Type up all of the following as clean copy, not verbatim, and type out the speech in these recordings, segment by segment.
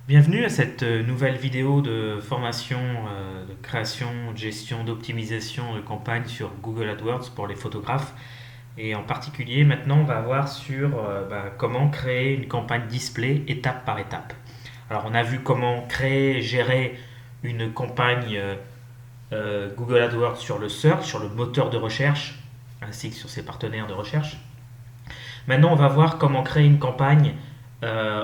Bienvenue à cette nouvelle vidéo de formation, de création, de gestion, d'optimisation de campagnes sur Google AdWords pour les photographes. Et en particulier, maintenant, on va voir sur comment créer une campagne display étape par étape. Alors, on a vu comment créer et gérer une campagne Google AdWords sur le search, sur le moteur de recherche, ainsi que sur ses partenaires de recherche. Maintenant, on va voir comment créer une campagne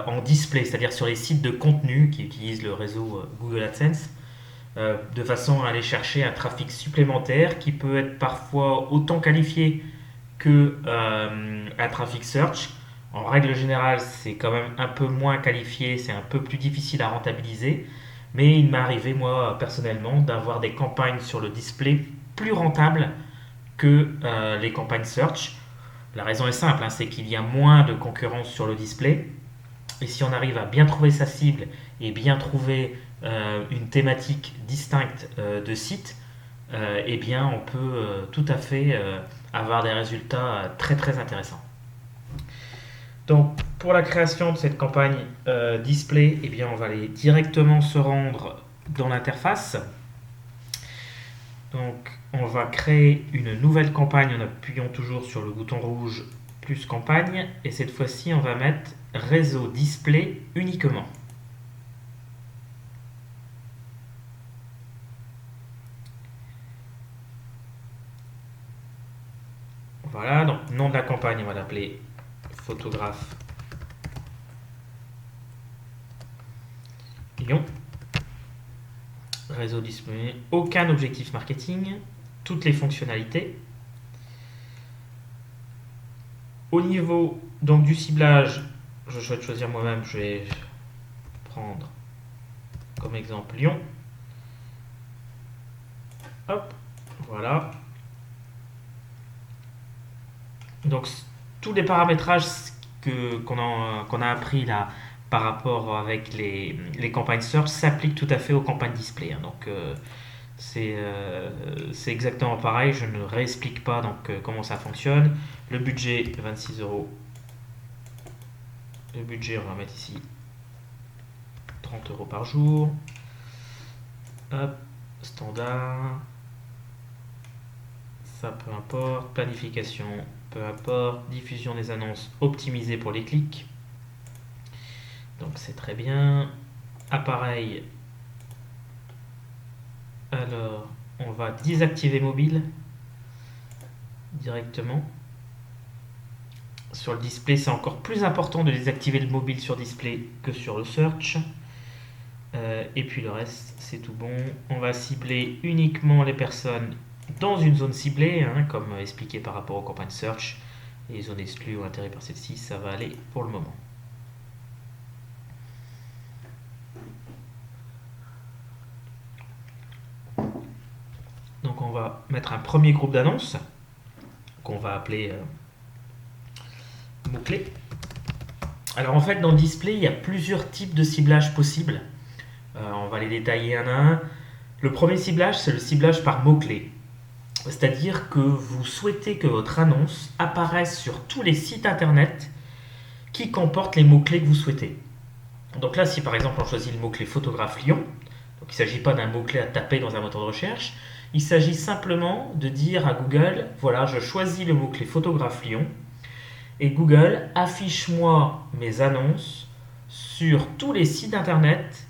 en display, c'est-à-dire sur les sites de contenu qui utilisent le réseau Google AdSense, de façon à aller chercher un trafic supplémentaire qui peut être parfois autant qualifié que un trafic search. En règle générale, c'est quand même un peu moins qualifié, c'est un peu plus difficile à rentabiliser, mais il m'est arrivé, moi, personnellement, d'avoir des campagnes sur le display plus rentables que les campagnes search. La raison est simple, hein, c'est qu'il y a moins de concurrence sur le display. Et si on arrive à bien trouver sa cible et bien trouver une thématique distincte de site, eh bien on peut tout à fait avoir des résultats très très intéressants. Donc pour la création de cette campagne display, eh bien on va aller directement se rendre dans l'interface. Donc on va créer une nouvelle campagne en appuyant toujours sur le bouton rouge plus campagne, et cette fois-ci on va mettre réseau display uniquement. Voilà, donc nom de la campagne, on va l'appeler photographe Lyon. Réseau display, aucun objectif marketing, toutes les fonctionnalités. Au niveau donc du ciblage, je souhaite choisir moi-même, je vais prendre comme exemple Lyon. Hop, voilà. Donc tous les paramétrages qu'on a appris là par rapport avec les campagnes search s'appliquent tout à fait aux campagnes display, hein. Donc c'est exactement pareil, je ne réexplique pas donc comment ça fonctionne. Le budget 26 euros. Le budget, on va mettre ici 30 euros par jour. Hop, standard. Ça, peu importe. Planification, peu importe. Diffusion des annonces optimisée pour les clics. Donc c'est très bien. Appareil. Alors, on va désactiver mobile directement. Sur le display, c'est encore plus important de désactiver le mobile sur display que sur le search. Et puis le reste, c'est tout bon. On va cibler uniquement les personnes dans une zone ciblée, hein, comme expliqué par rapport aux campagnes search. Et les zones exclues ou intéressées par celle-ci, ça va aller pour le moment. Donc on va mettre un premier groupe d'annonces qu'on va appeler mots-clés. Alors en fait, dans le display, il y a plusieurs types de ciblage possibles. On va les détailler un à un. Le premier ciblage, c'est le ciblage par mots-clés. C'est-à-dire que vous souhaitez que votre annonce apparaisse sur tous les sites internet qui comportent les mots-clés que vous souhaitez. Donc là, si par exemple on choisit le mot-clé photographe Lyon, donc il ne s'agit pas d'un mot-clé à taper dans un moteur de recherche, il s'agit simplement de dire à Google, voilà, je choisis le mot-clé photographe Lyon, et Google, affiche-moi mes annonces sur tous les sites internet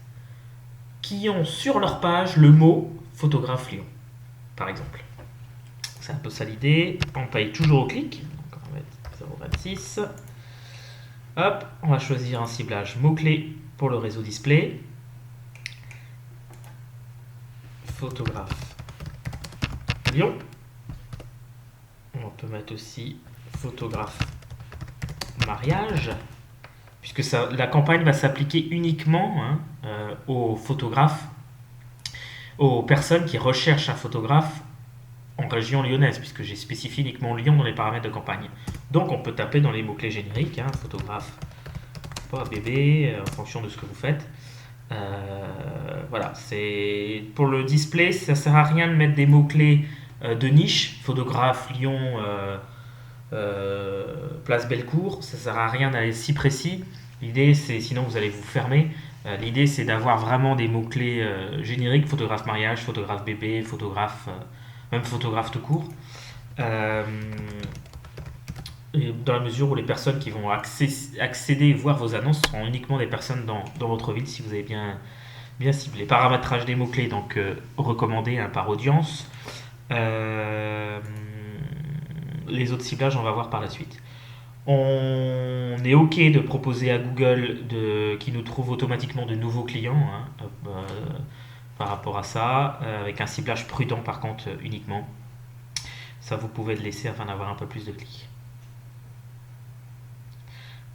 qui ont sur leur page le mot photographe Lyon, par exemple. C'est un peu ça l'idée. On paye toujours au clic. Donc on va mettre 0,26. Hop, on va choisir un ciblage mot-clé pour le réseau display. Photographe Lyon. On peut mettre aussi photographe mariage, puisque la campagne va s'appliquer uniquement, hein, aux photographes, aux personnes qui recherchent un photographe en région lyonnaise, puisque j'ai spécifié uniquement Lyon dans les paramètres de campagne. Donc on peut taper dans les mots-clés génériques, hein, photographe, pas bébé, en fonction de ce que vous faites. Voilà, c'est pour le display, ça sert à rien de mettre des mots-clés de niche, photographe Lyon, place Bellecour, ça sert à rien d'aller si précis. L'idée, c'est, sinon vous allez vous fermer. L'idée, c'est d'avoir vraiment des mots-clés génériques, photographe mariage, photographe bébé, photographe, même photographe tout court. Euh, et dans la mesure où les personnes qui vont accéder et voir vos annonces seront uniquement des personnes dans votre ville si vous avez bien ciblé. Paramétrage des mots-clés, donc recommandé par audience. Euh, les autres ciblages, on va voir par la suite. On est OK de proposer à Google qui nous trouve automatiquement de nouveaux clients par rapport à ça, avec un ciblage prudent par contre uniquement. Ça, vous pouvez le laisser afin d'avoir un peu plus de clics.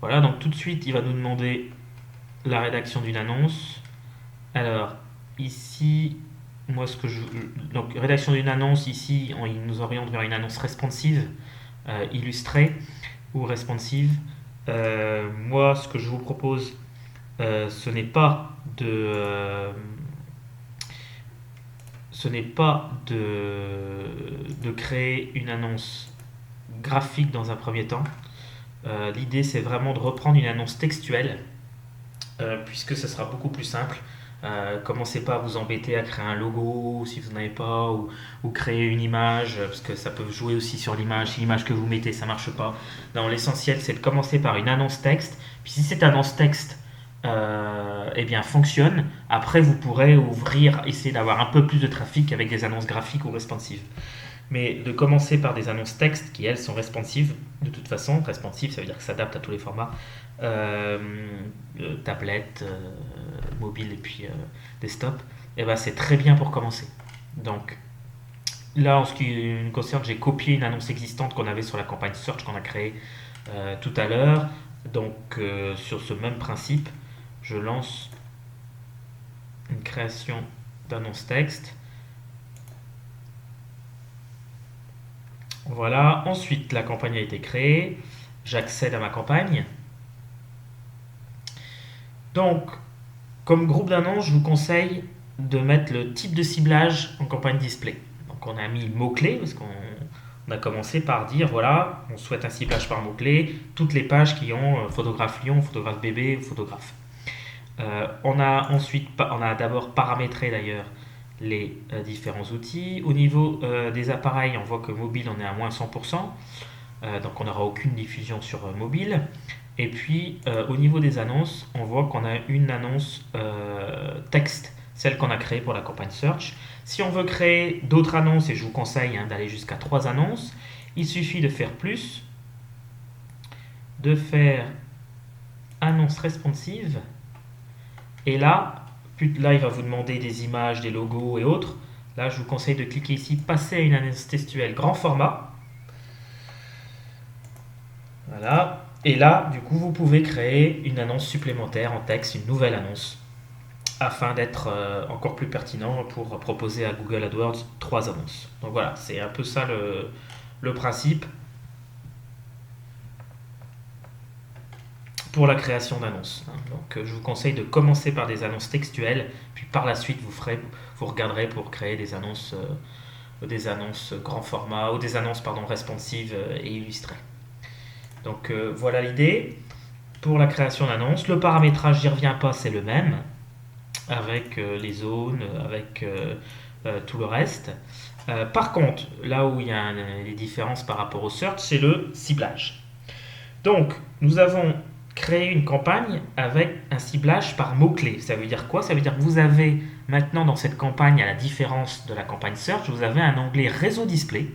Voilà, donc tout de suite, il va nous demander la rédaction d'une annonce. Alors, ici, moi, donc, rédaction d'une annonce, ici, il nous oriente vers une annonce responsive, illustrée ou responsive. Moi, ce que je vous propose, ce n'est pas de créer une annonce graphique dans un premier temps. L'idée, c'est vraiment de reprendre une annonce textuelle, puisque ce sera beaucoup plus simple. Commencez pas à vous embêter à créer un logo si vous n'en avez pas, ou créer une image, parce que ça peut jouer aussi sur l'image. Si l'image que vous mettez, ça marche pas. Non, l'essentiel, c'est de commencer par une annonce texte. Puis si cette annonce texte eh bien, fonctionne, après vous pourrez essayer d'avoir un peu plus de trafic avec des annonces graphiques ou responsives. Mais de commencer par des annonces texte qui, elles, sont responsives, de toute façon. Responsive, ça veut dire que ça s'adapte à tous les formats. Tablette, mobile et puis desktop. Et ben, c'est très bien pour commencer. Donc, là, en ce qui me concerne, j'ai copié une annonce existante qu'on avait sur la campagne Search qu'on a créée tout à l'heure. Donc, sur ce même principe, je lance une création d'annonce texte. Voilà, ensuite la campagne a été créée, j'accède à ma campagne. Donc, comme groupe d'annonces, je vous conseille de mettre le type de ciblage en campagne display. Donc on a mis mots-clés, parce qu'on a commencé par dire, voilà, on souhaite un ciblage par mots-clés, toutes les pages qui ont photographe lion, photographe bébé, photographe. On a d'abord paramétré d'ailleurs les différents outils. Au niveau des appareils, on voit que mobile, on est à moins 100%. Donc on n'aura aucune diffusion sur mobile. Et puis au niveau des annonces, on voit qu'on a une annonce texte, celle qu'on a créée pour la campagne Search. Si on veut créer d'autres annonces, et je vous conseille d'aller jusqu'à 3 annonces, il suffit de faire plus, de faire annonce responsive. Et là, il va vous demander des images, des logos et autres. Là, je vous conseille de cliquer ici, passer à une annonce textuelle grand format. Voilà. Et là, du coup, vous pouvez créer une annonce supplémentaire en texte, une nouvelle annonce, afin d'être encore plus pertinent pour proposer à Google AdWords 3 annonces. Donc voilà, c'est un peu ça le principe pour la création d'annonces. Donc je vous conseille de commencer par des annonces textuelles, puis par la suite vous regarderez pour créer des annonces grand format ou des annonces responsives et illustrées. Donc voilà l'idée pour la création d'annonces. Le paramétrage, j'y reviens pas, c'est le même, avec les zones, avec tout le reste. Par contre, là où il y a les différences par rapport au search, c'est le ciblage. Donc, nous avons créé une campagne avec un ciblage par mots-clés. Ça veut dire quoi? Ça veut dire que vous avez maintenant dans cette campagne, à la différence de la campagne search, vous avez un onglet réseau display.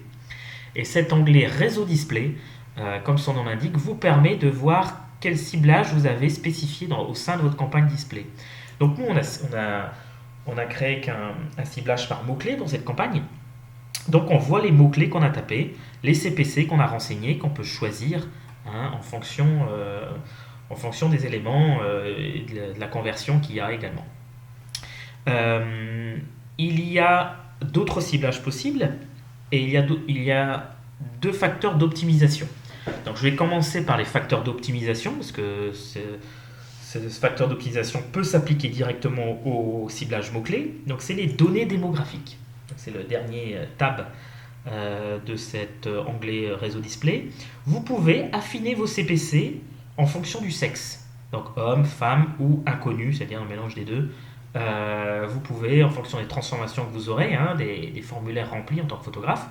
Et cet onglet réseau display, comme son nom l'indique, vous permet de voir quel ciblage vous avez spécifié au sein de votre campagne display. Donc nous, on a créé un ciblage par mots-clés dans cette campagne. Donc on voit les mots-clés qu'on a tapés, les CPC qu'on a renseignés, qu'on peut choisir en fonction des éléments et de la conversion qu'il y a également. Il y a d'autres ciblages possibles et il y a 2 facteurs d'optimisation. Donc je vais commencer par les facteurs d'optimisation parce que ce facteur d'optimisation peut s'appliquer directement au ciblage mots-clés. Donc c'est les données démographiques. C'est le dernier tab de cet onglet réseau display. Vous pouvez affiner vos CPC en fonction du sexe. donc homme, femme ou inconnu, c'est-à-dire un mélange des deux. Vous pouvez, en fonction des transformations que vous aurez, hein, des formulaires remplis en tant que photographe,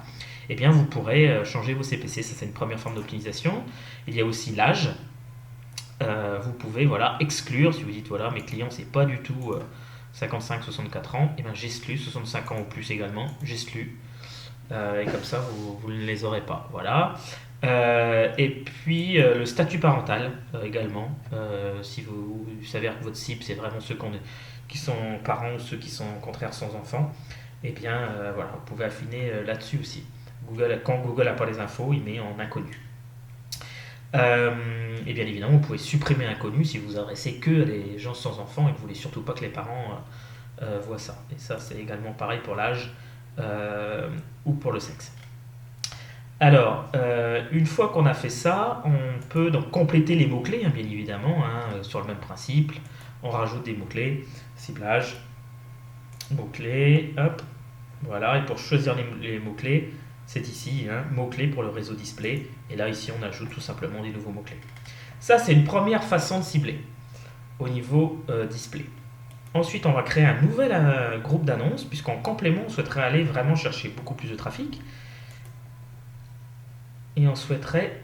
eh bien vous pourrez changer vos CPC. Ça, c'est une première forme d'optimisation. Il y a aussi l'âge. Vous pouvez voilà, exclure, si vous dites voilà, mes clients, c'est pas du tout 55-64 ans, et bien j'exclus 65 ans ou plus également, j'exclus. Et comme ça, vous ne les aurez pas. Voilà. Et puis le statut parental également. Si vous savez que votre cible, c'est vraiment ceux qui sont parents ou ceux qui sont au contraire sans enfants, et bien voilà, vous pouvez affiner là-dessus aussi. Quand Google n'a pas les infos, il met en inconnu. Et bien évidemment, vous pouvez supprimer inconnu si vous adressez que à des gens sans enfants et que vous voulez surtout pas que les parents voient ça. Et ça, c'est également pareil pour l'âge ou pour le sexe. Alors, une fois qu'on a fait ça, on peut donc compléter les mots-clés, hein, bien évidemment, hein, sur le même principe. On rajoute des mots-clés, ciblage, mots-clés, hop, voilà. Et pour choisir les mots-clés, c'est ici, hein, mots-clés pour le réseau display. Et là, ici, on ajoute tout simplement des nouveaux mots-clés. Ça, c'est une première façon de cibler au niveau display. Ensuite, on va créer un nouvel groupe d'annonces, puisqu'en complément, on souhaiterait aller vraiment chercher beaucoup plus de trafic. Et on souhaiterait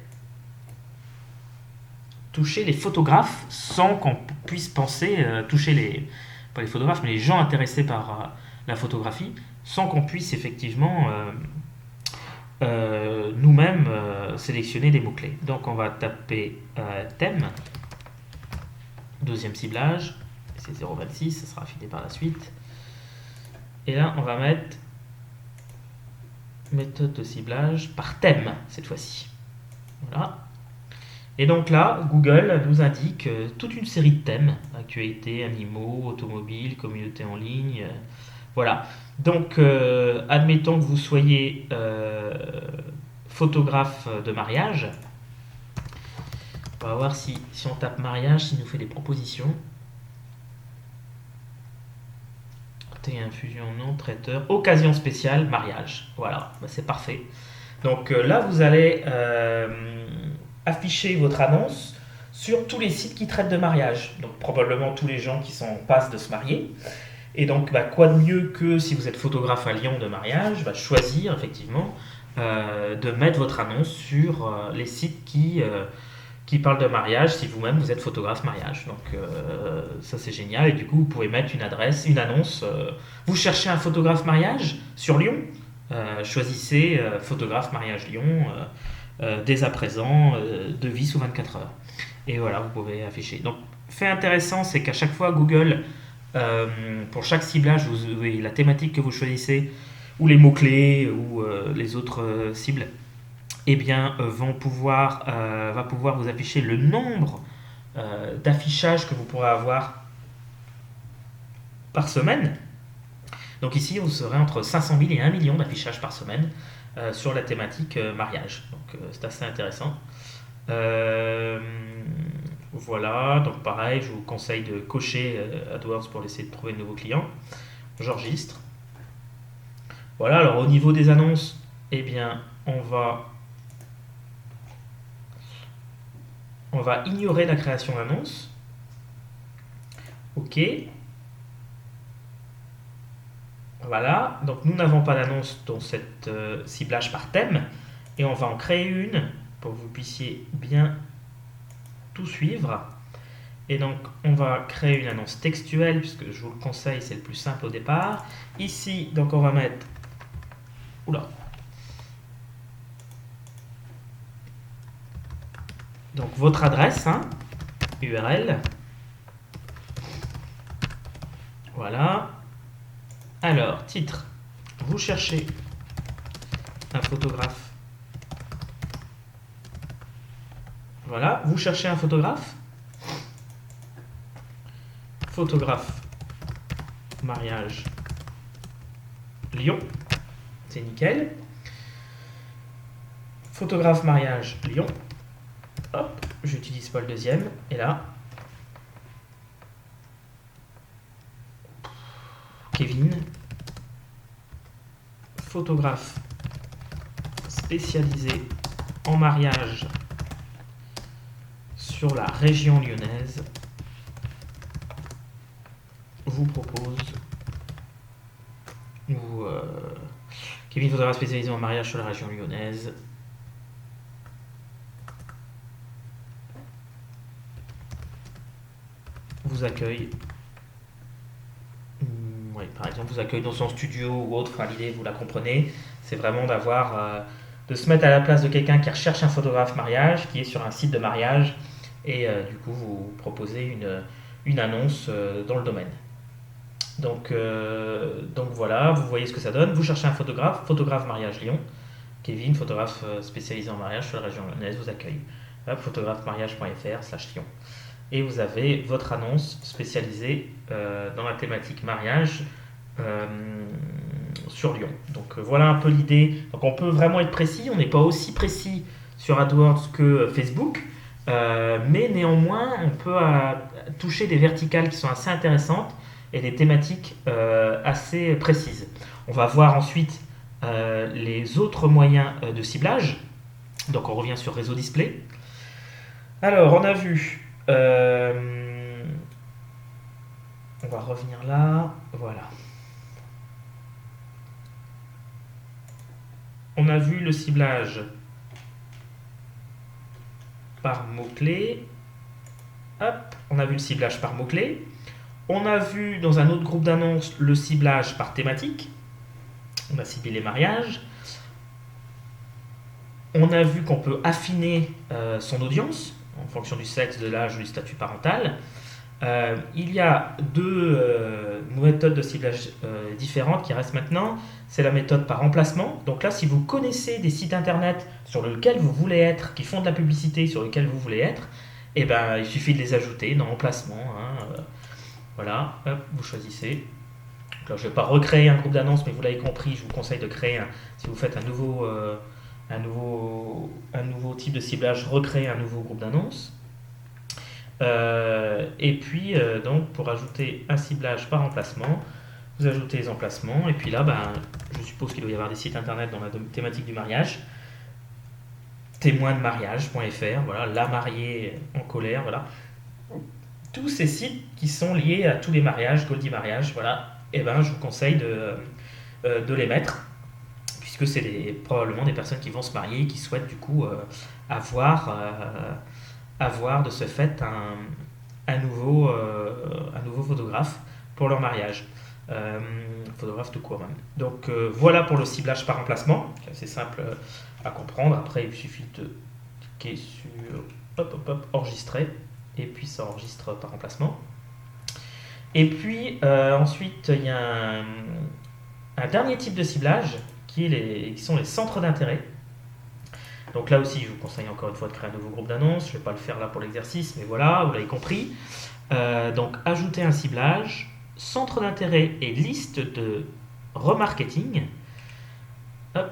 toucher les photographes sans qu'on puisse penser toucher pas les photographes, mais les gens intéressés par la photographie, sans qu'on puisse effectivement nous-mêmes sélectionner des mots-clés. Donc on va taper thème, deuxième ciblage, c'est 0,26, ça sera affiné par la suite. Et là on va mettre méthode de ciblage par thème cette fois-ci. Voilà. Et donc là, Google nous indique toute une série de thèmes, actualité, animaux, automobiles, communauté en ligne, voilà. Donc, admettons que vous soyez photographe de mariage. On va voir si on tape mariage, s'il nous fait des propositions. Thé, infusion, non, traiteur, occasion spéciale, mariage. Voilà, bah, c'est parfait. Donc là, vous allez afficher votre annonce sur tous les sites qui traitent de mariage. Donc probablement tous les gens qui sont en passe de se marier. Et donc, bah, quoi de mieux que si vous êtes photographe à Lyon de mariage, bah, choisir effectivement de mettre votre annonce sur les sites qui parlent de mariage si vous-même vous êtes photographe mariage. Donc ça c'est génial. Et du coup, vous pouvez mettre une adresse, une annonce. Vous cherchez un photographe mariage sur Lyon, choisissez photographe mariage Lyon dès à présent, devis sous 24 heures. Et voilà, vous pouvez afficher. Donc, fait intéressant, c'est qu'à chaque fois, Google, pour chaque ciblage, vous avez la thématique que vous choisissez, ou les mots-clés, ou les autres cibles, eh bien, va pouvoir vous afficher le nombre d'affichages que vous pourrez avoir par semaine. Donc ici, vous serez entre 500 000 et 1 million d'affichages par semaine sur la thématique mariage. Donc c'est assez intéressant. Voilà, donc pareil, je vous conseille de cocher AdWords pour essayer de trouver de nouveaux clients. J'enregistre. Voilà, alors au niveau des annonces, eh bien, on va ignorer la création d'annonces. OK. Voilà, donc nous n'avons pas d'annonce dans cette ciblage par thème. Et on va en créer une pour que vous puissiez bien tout suivre. Et donc, on va créer une annonce textuelle, puisque je vous le conseille, c'est le plus simple au départ. Ici, donc on va mettre... Oula. Donc, votre adresse, hein, URL. Voilà. Alors, titre. Vous cherchez un photographe. Voilà, vous cherchez un photographe. Photographe mariage Lyon, c'est nickel. Photographe mariage Lyon. Hop, j'utilise pas le deuxième. Et là, Kevin, photographe spécialisé en mariage sur la région lyonnaise. vous propose, ou Kevin, photographe spécialisé en mariage sur la région lyonnaise, vous accueille. Oui, par exemple, vous accueille dans son studio ou autre. Enfin, l'idée, vous la comprenez, c'est vraiment de se mettre à la place de quelqu'un qui recherche un photographe mariage, qui est sur un site de mariage, et du coup, vous proposez une annonce dans le domaine. Donc voilà, vous voyez ce que ça donne. Vous cherchez un photographe, photographe mariage Lyon. Kevin, photographe spécialisé en mariage sur la région lyonnaise, vous accueille. Photographemariage.fr/Lyon. Et vous avez votre annonce spécialisée dans la thématique mariage euh, sur Lyon. Donc voilà un peu l'idée. Donc on peut vraiment être précis, on n'est pas aussi précis sur AdWords que Facebook, mais néanmoins on peut toucher des verticales qui sont assez intéressantes et des thématiques assez précises. On va voir ensuite les autres moyens de ciblage. Donc on revient sur réseau display. Alors on a vu on va revenir là, voilà. On a vu le ciblage par mots-clés. Hop, on a vu le ciblage par mots-clés. On a vu dans un autre groupe d'annonces le ciblage par thématique. On a ciblé les mariages. On a vu qu'on peut affiner son audience en fonction du sexe, de l'âge ou du statut parental. Il y a deux méthodes de ciblage différentes qui restent maintenant. C'est la méthode par emplacement. Donc là, si vous connaissez des sites internet sur lesquels vous voulez être, qui font de la publicité sur lesquels vous voulez être, eh ben, il suffit de les ajouter dans emplacement. Voilà, hop, vous choisissez. Donc là, je ne vais pas recréer un groupe d'annonces, mais vous l'avez compris, je vous conseille de créer, si vous faites un nouveau type de ciblage, recréer un nouveau groupe d'annonces. Et puis, donc, pour ajouter un ciblage par emplacement, vous ajoutez les emplacements. Et puis là, je suppose qu'il doit y avoir des sites internet dans la thématique du mariage. Témoindemariage.fr, voilà, la mariée en colère, voilà. Tous ces sites qui sont liés à tous les mariages, Goldie Mariage, voilà, et je vous conseille de les mettre, puisque c'est probablement des personnes qui vont se marier et qui souhaitent du coup avoir de ce fait un nouveau photographe pour leur mariage. Photographe tout court même. Donc voilà pour le ciblage par emplacement, c'est simple à comprendre. Après, il suffit de cliquer sur enregistrer, et puis ça enregistre par emplacement. Et puis ensuite, il y a un dernier type de ciblage qui sont les centres d'intérêt. Donc là aussi, je vous conseille encore une fois de créer un nouveau groupe d'annonces. Je ne vais pas le faire là pour l'exercice, mais voilà, vous l'avez compris. Donc ajouter un ciblage, centre d'intérêt et liste de remarketing. Hop.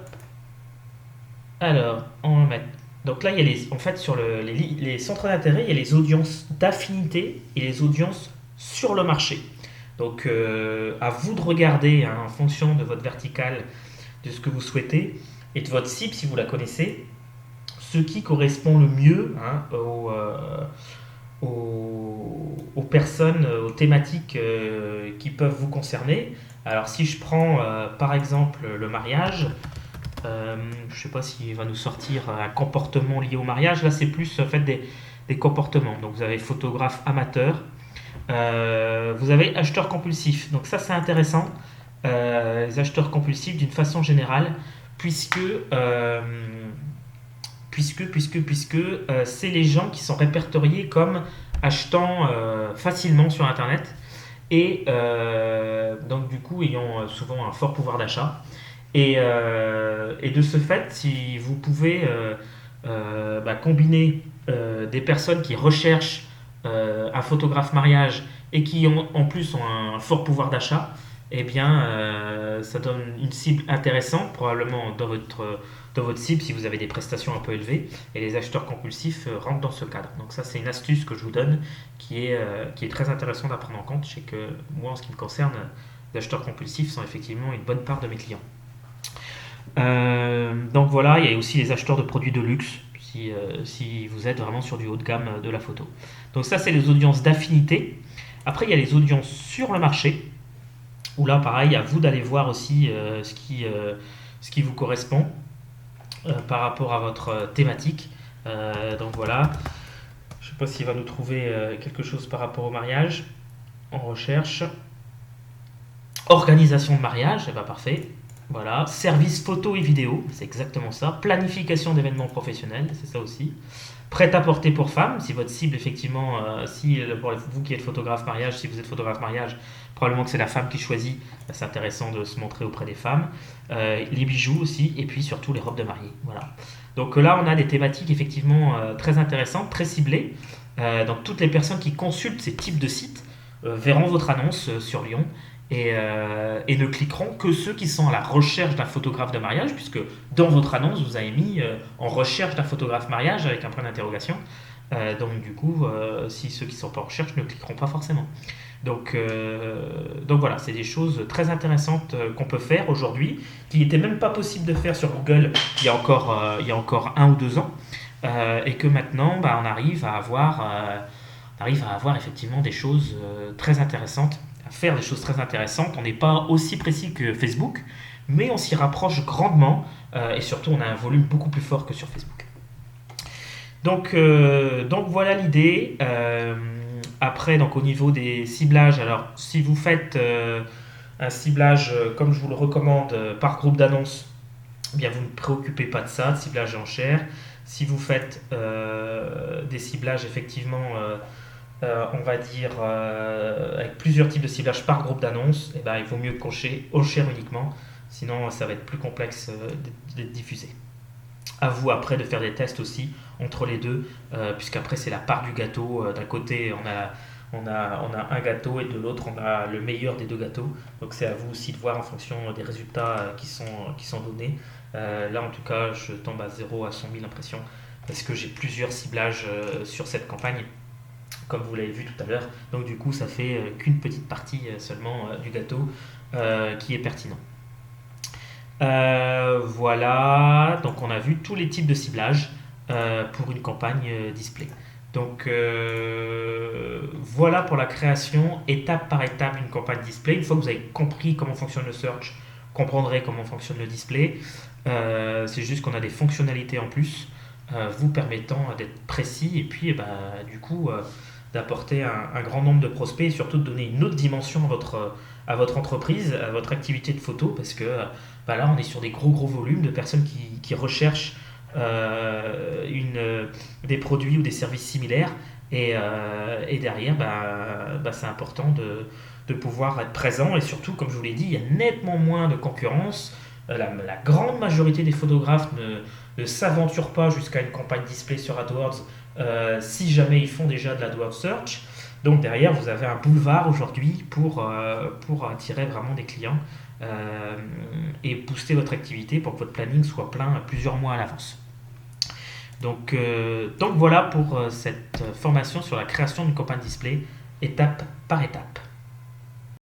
Alors, on va mettre. Donc là, il y a en fait, sur les centres d'intérêt, il y a les audiences d'affinité et les audiences sur le marché. Donc, à vous de regarder en fonction de votre verticale, de ce que vous souhaitez et de votre cible, si vous la connaissez, ce qui correspond le mieux aux personnes, aux thématiques qui peuvent vous concerner. Alors, si je prends par exemple le mariage, je ne sais pas s'il va nous sortir un comportement lié au mariage. Là, c'est plus en fait des comportements. Donc, vous avez photographe amateur, vous avez acheteur compulsif. Donc, ça, c'est intéressant. Les acheteurs compulsifs d'une façon générale, puisque c'est les gens qui sont répertoriés comme achetant facilement sur internet et donc du coup ayant souvent un fort pouvoir d'achat et de ce fait, si vous pouvez combiner des personnes qui recherchent un photographe mariage et qui en plus ont un fort pouvoir d'achat, eh bien, ça donne une cible intéressante, probablement dans votre cible si vous avez des prestations un peu élevées, et les acheteurs compulsifs rentrent dans ce cadre. Donc ça, c'est une astuce que je vous donne qui est très intéressante à prendre en compte. Je sais que moi, en ce qui me concerne, les acheteurs compulsifs sont effectivement une bonne part de mes clients. Donc voilà, il y a aussi les acheteurs de produits de luxe, si vous êtes vraiment sur du haut de gamme de la photo. Donc ça, c'est les audiences d'affinité. Après, il y a les audiences sur le marché, où là, pareil, à vous d'aller voir aussi ce qui vous correspond par rapport à votre thématique. Donc voilà, je ne sais pas s'il va nous trouver quelque chose par rapport au mariage. On recherche. Organisation de mariage, eh ben parfait. Voilà. Service photo et vidéo, c'est exactement ça. Planification d'événements professionnels, c'est ça aussi. Prêt-à-porter pour femmes, si votre cible, effectivement, si pour vous qui êtes photographe mariage, si vous êtes photographe mariage, probablement que c'est la femme qui choisit, c'est intéressant de se montrer auprès des femmes. Les bijoux aussi, et puis surtout les robes de mariée. Voilà. Donc là, on a des thématiques effectivement très intéressantes, très ciblées. Donc toutes les personnes qui consultent ces types de sites verront votre annonce sur Lyon et ne cliqueront que ceux qui sont à la recherche d'un photographe de mariage, puisque dans votre annonce, vous avez mis en recherche d'un photographe mariage avec un point d'interrogation. Donc du coup, si ceux qui sont pas en recherche ne cliqueront pas forcément. Donc voilà, c'est des choses très intéressantes qu'on peut faire aujourd'hui, qui n'étaient même pas possible de faire sur Google il y a encore 1 ou 2 ans, et que maintenant, bah, on arrive à avoir effectivement des choses très intéressantes, à faire des choses très intéressantes. On n'est pas aussi précis que Facebook, mais on s'y rapproche grandement, et surtout on a un volume beaucoup plus fort que sur Facebook. Donc voilà l'idée. Après, donc au niveau des ciblages, alors si vous faites un ciblage comme je vous le recommande par groupe d'annonces, eh bien vous ne préoccupez pas de ça, de ciblage enchère. Si vous faites des ciblages effectivement, on va dire avec plusieurs types de ciblage par groupe d'annonces, eh ben, il vaut mieux cocher enchère uniquement, sinon ça va être plus complexe d'être diffusé. À vous après de faire des tests aussi entre les deux, puisqu'après c'est la part du gâteau. D'un côté on a un gâteau et de l'autre on a le meilleur des deux gâteaux. Donc c'est à vous aussi de voir en fonction des résultats qui sont donnés. Là en tout cas je tombe à 0 à 100 000 impressions parce que j'ai plusieurs ciblages sur cette campagne, comme vous l'avez vu tout à l'heure. Donc du coup ça fait qu'une petite partie seulement du gâteau qui est pertinent. Voilà, donc on a vu tous les types de ciblage pour une campagne display. Donc voilà pour la création étape par étape d'une campagne display. Une fois que vous avez compris comment fonctionne le search, vous comprendrez comment fonctionne le display. C'est juste qu'on a des fonctionnalités en plus vous permettant d'être précis et puis du coup d'apporter un grand nombre de prospects et surtout de donner une autre dimension à votre entreprise, à votre activité de photo, parce que là on est sur des gros volumes de personnes qui recherchent des produits ou des services similaires et derrière c'est important de pouvoir être présent et surtout comme je vous l'ai dit il y a nettement moins de concurrence. La grande majorité des photographes ne s'aventurent pas jusqu'à une campagne display sur AdWords si jamais ils font déjà de l'AdWords Search. Donc derrière, vous avez un boulevard aujourd'hui pour attirer vraiment des clients et booster votre activité pour que votre planning soit plein plusieurs mois à l'avance. Donc voilà pour cette formation sur la création d'une campagne display, étape par étape.